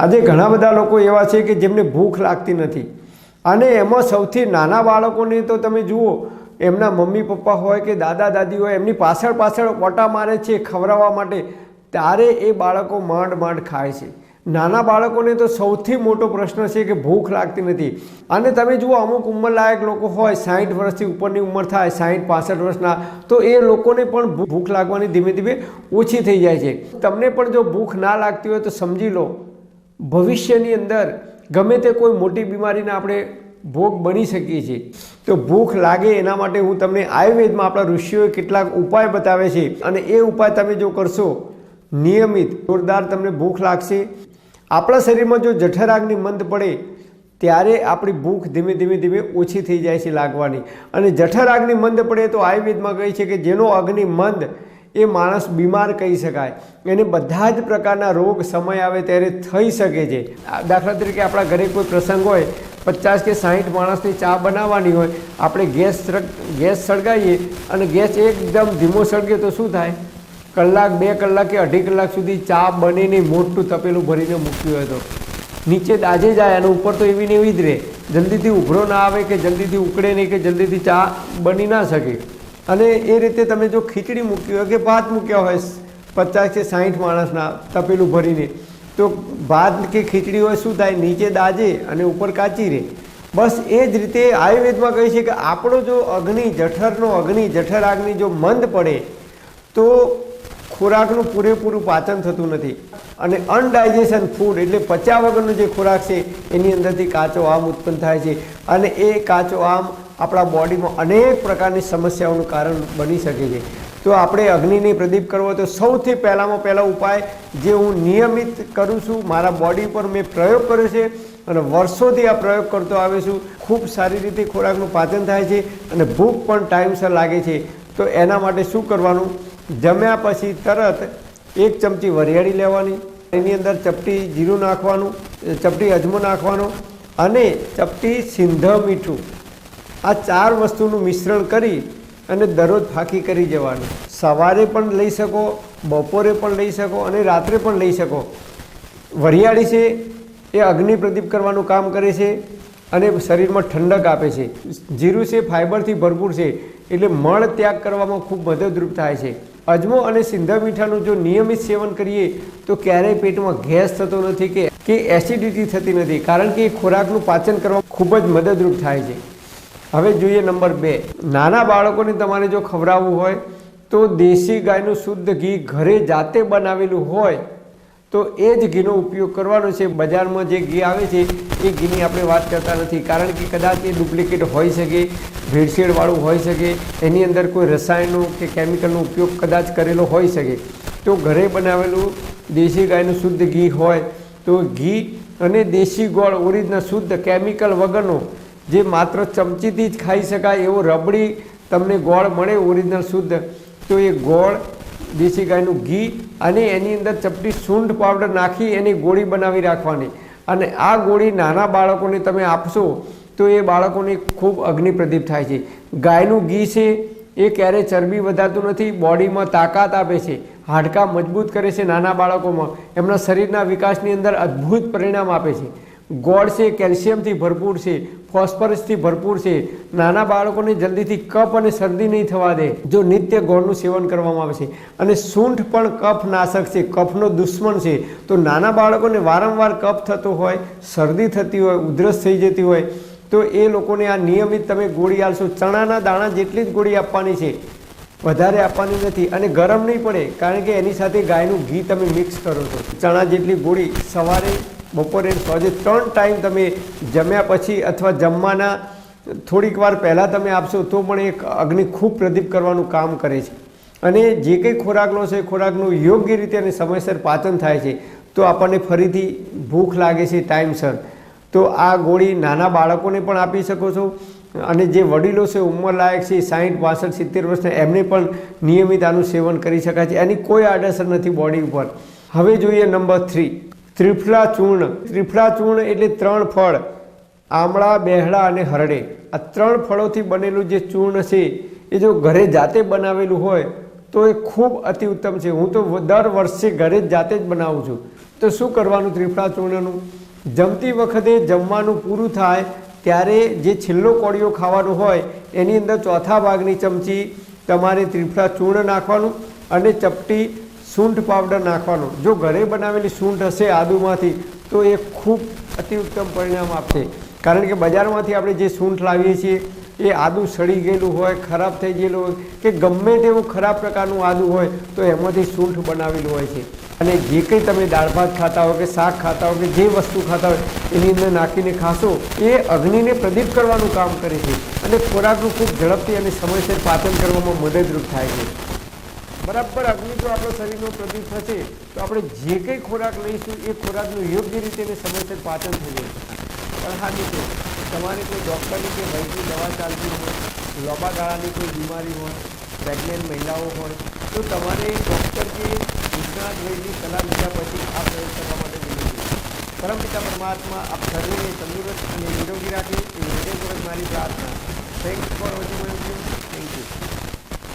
આજે ઘણા બધા લોકો એવા છે કે જેમને ભૂખ લાગતી નથી, અને એમાં સૌથી નાના બાળકોને તો તમે જુઓ, એમના મમ્મી પપ્પા હોય કે દાદા દાદી હોય, એમની પાછળ પાછળ ઓટા મારે છે ખવડાવવા માટે, ત્યારે એ બાળકો માંડ માંડ ખાય છે. નાના બાળકોને તો સૌથી મોટો પ્રશ્ન છે કે ભૂખ લાગતી નથી. અને તમે જુઓ, અમુક ઉંમરલાયક લોકો હોય, 60 વર્ષથી ઉપરની ઉંમર થાય, 60-65 વર્ષના, તો એ લોકોને પણ ભૂખ લાગવાની ધીમે ધીમે ઓછી થઈ જાય છે. તમને પણ જો ભૂખ ના લાગતી હોય તો સમજી લો, ભવિષ્યની અંદર ગમે તે કોઈ મોટી બીમારીને આપણે ભોગ બની શકીએ છીએ. તો ભૂખ લાગે એના માટે હું તમને આયુર્વેદમાં આપણા ઋષિઓએ કેટલાક ઉપાય બતાવે છે, અને એ ઉપાય તમે જો કરશો નિયમિત, જોરદાર તમને ભૂખ લાગશે. આપણા શરીરમાં જો જઠરાગ્નિ મંદ પડે ત્યારે આપણી ભૂખ ધીમે ધીમે ધીમે ઓછી થઈ જાય છે લાગવાની. અને જઠરાગ્નિ મંદ પડે તો આયુર્વેદમાં કહે છે કે જેનો અગ્નિ મંદ એ માણસ બીમાર કહી શકાય. એને બધા જ પ્રકારના રોગ સમય આવે ત્યારે થઈ શકે છે. દાખલા તરીકે આપણા ઘરે કોઈ પ્રસંગ હોય, 50 કે 60 માણસની ચા બનાવવાની હોય, આપણે ગેસ સળગાવીએ અને ગેસ એકદમ ધીમો સળગે તો શું થાય? કલાક 2 કલાક કે 2.5 કલાક સુધી ચા બને નહીં, મોટું તપેલું ભરીને મૂક્યું હોય તો નીચે દાજે જાય, અને ઉપર તો એવી ને એવી જ રહે. જલ્દીથી ઉભરો ના આવે કે જલ્દીથી ઉકળે નહીં કે જલ્દીથી ચા બની ના શકે. અને એ રીતે તમે જો ખીચડી મૂકી હોય કે ભાત મૂક્યા હોય 50 કે 60 માણસના તપેલું ભરીને, તો ભાત કે ખીચડી હોય શું થાય? નીચે દાજે અને ઉપર કાચી રહે. બસ એ જ રીતે આયુર્વેદમાં કહે છે કે આપણો જો અગ્નિ, જઠરનો અગ્નિ, જઠરાગ્નિ જો મંદ પડે તો ખોરાકનું પૂરેપૂરું પાચન થતું નથી, અને અનડાઇજેશન ફૂડ એટલે પચ્યા વગરનો જે ખોરાક છે એની અંદરથી કાચો આમ ઉત્પન્ન થાય છે, અને એ કાચો આમ આપણા બોડીમાં અનેક પ્રકારની સમસ્યાઓનું કારણ બની શકે છે. તો આપણે અગ્નિને પ્રદીપ કરવો તો સૌથી પહેલાં ઉપાય જે હું નિયમિત કરું છું, મારા બોડી પર મેં પ્રયોગ કર્યો છે અને વર્ષોથી આ પ્રયોગ કરતો આવે છું. ખૂબ સારી રીતે ખોરાકનું પાચન થાય છે અને ભૂખ પણ ટાઈમસર લાગે છે. તો એના માટે શું કરવાનું? જમ્યા પછી તરત 1 ચમચી વરિયાળી લેવાની, એની અંદર ચપટી જીરું નાખવાનું, ચપટી અજમો નાખવાનો અને ચપટી સિંધ મીઠું, આ 4 વસ્તુનું મિશ્રણ કરી અને દરરોજ ફાંકી કરી જવાનું. સવારે પણ લઈ શકો, બપોરે પણ લઈ શકો અને રાત્રે પણ લઈ શકો. વરિયાળી છે એ અગ્નિ પ્રદીપ કરવાનું કામ કરે છે અને શરીરમાં ઠંડક આપે છે. જીરું છે ફાઇબરથી ભરપૂર છે, એટલે મળ ત્યાગ કરવામાં ખૂબ મદદરૂપ થાય છે. અજમો અને સિંધા મીઠાનું જો નિયમિત સેવન કરીએ તો ક્યારેય પેટમાં ગેસ થતો નથી કે એસિડિટી થતી નથી, કારણ કે એ ખોરાકનું પાચન કરવામાં ખૂબ જ મદદરૂપ થાય છે. હવે જોઈએ નંબર 2. નાના બાળકોને તમારે જો ખવડાવવું હોય તો દેશી ગાયનું શુદ્ધ ઘી ઘરે જાતે બનાવેલું હોય તો એ જ ઘીનો ઉપયોગ કરવાનો છે. બજારમાં જે ઘી આવે છે એ ઘીની આપણે વાત કરતા નથી, કારણ કે કદાચ એ ડુપ્લિકેટ હોઈ શકે, ભેળસેળવાળું હોઈ શકે, એની અંદર કોઈ રસાયણનો કે કેમિકલનો ઉપયોગ કદાચ કરેલો હોઈ શકે. તો ઘરે બનાવેલું દેશી ગાયનું શુદ્ધ ઘી હોય તો ઘી અને દેશી ગોળ ઓરિજિનલ શુદ્ધ કેમિકલ વગરનો, જે માત્ર ચમચીથી જ ખાઈ શકાય એવો રબડી તમને ગોળ મળે ઓરિજિનલ શુદ્ધ, તો એ ગોળ, દેશી ગાયનું ઘી અને એની અંદર ચપટી સૂંઠ પાવડર નાખી એની ગોળી બનાવી રાખવાની, અને આ ગોળી નાના બાળકોને તમે આપશો તો એ બાળકોને ખૂબ અગ્નિ પ્રદીપ થાય છે. ગાયનું ઘી છે એ ક્યારેય ચરબી વધારતું નથી, બોડીમાં તાકાત આપે છે, હાડકાં મજબૂત કરે છે નાના બાળકોમાં, એમના શરીરના વિકાસની અંદર અદ્ભુત પરિણામ આપે છે. ગોળ છે કેલ્શિયમથી ભરપૂર છે, ફોસ્ફરસથી ભરપૂર છે, નાના બાળકોને જલ્દીથી કફ અને શરદી નહીં થવા દે જો નિત્ય ગોળનું સેવન કરવામાં આવે છે. અને સૂંઠ પણ કફ નાશક છે, કફનો દુશ્મન છે. તો નાના બાળકોને વારંવાર કફ થતો હોય, શરદી થતી હોય, ઉધરસ થઈ જતી હોય તો એ લોકોને આ નિયમિત તમે ગોળી આપશો. ચણાના દાણા જેટલી જ ગોળી આપવાની છે, વધારે આપવાની નથી, અને ગરમ નહીં પડે, કારણ કે એની સાથે ગાયનું ઘી તમે મિક્સ કરો છો. ચણા જેટલી ગોળી સવારે, બપોરે, સાંજે 3 ટાઈમ તમે જમ્યા પછી અથવા જમવાના થોડીક વાર પહેલાં તમે આપશો તો પણ એક અગ્નિ ખૂબ પ્રદીપ કરવાનું કામ કરે છે. અને જે કંઈ ખોરાક લો છે, ખોરાકનું યોગ્ય રીતે અને સમયસર પાચન થાય છે તો આપણને ફરીથી ભૂખ લાગે છે ટાઈમસર. તો આ ગોળી નાના બાળકોને પણ આપી શકો છો, અને જે વડીલો છે, ઉંમરલાયક છે, 60, 65, 70 વર્ષના, એમને પણ નિયમિત આનું સેવન કરી શકાય છે. એની કોઈ આડઅસર નથી બોડી ઉપર. હવે જોઈએ નંબર 3, ત્રિફલા ચૂર્ણ. ત્રિફલા ચૂર્ણ એટલે 3 ફળ, આમળા, બેહડા અને હરડે. આ 3 ફળોથી બનેલું જે ચૂર્ણ છે એ જો ઘરે જાતે બનાવેલું હોય તો એ ખૂબ અતિ ઉત્તમ છે. હું તો દર વર્ષે ઘરે જ જાતે જ બનાવું છું. તો શું કરવાનું ત્રિફળા ચૂર્ણનું? જમતી વખતે જમવાનું પૂરું થાય ત્યારે જે છેલ્લો કોળિયો ખાવાનો હોય એની અંદર ચોથા ભાગની ચમચી તમારે ત્રિફળા ચૂર્ણ નાખવાનું અને ચપટી સૂંઠ પાવડર નાખવાનો. જો ઘરે બનાવેલી સૂંઠ હશે આદુમાંથી તો એ ખૂબ અતિ ઉત્તમ પરિણામ આપશે. કારણ કે બજારમાંથી આપણે જે સૂંઠ લાવીએ છીએ એ આદું સડી ગયેલું હોય, ખરાબ થઈ ગયેલું હોય કે ગમે તેવું ખરાબ પ્રકારનું આદું હોય તો એમાંથી સૂંઠ બનાવેલું હોય છે. અને જે કંઈ તમે દાળ ભાત ખાતા હો કે શાક ખાતા હો કે જે વસ્તુ ખાતા હોય એની અંદર નાખીને ખાશો એ અગ્નિને પ્રદીપ કરવાનું કામ કરે છે અને ખોરાકનું ખૂબ ઝડપથી અને સમયસર પાચન કરવામાં મદદરૂપ થાય છે. બરાબર અગ્નિ જો આપણો શરીરનો પ્રદીપ થશે તો આપણે જે કંઈ ખોરાક લઈશું એ ખોરાકનું યોગ્ય રીતે અને સમયસર પાચન થઈ જશે. પણ હા મિત્રો, તમારે કોઈ ડૉક્ટરની કે વૈદ્યની દવા ચાલતી હોય, લાંબા ગાળાની કોઈ બીમારી હોય, પ્રેગ્નન્ટ મહિલાઓ હોય તો તમારે ડૉક્ટર કે નિષ્ણાત વૈદ્યની સલાહ લીધા પછી આ પ્રયોગ કરવા માટે વિનંતી. પરમપિતા પરમાત્મા આપ શરીરને તંદુરસ્ત અને નિરોગી રાખે એ હૃદયપૂર્વક મારી પ્રાર્થના. Thanks for watching my video. Thank you.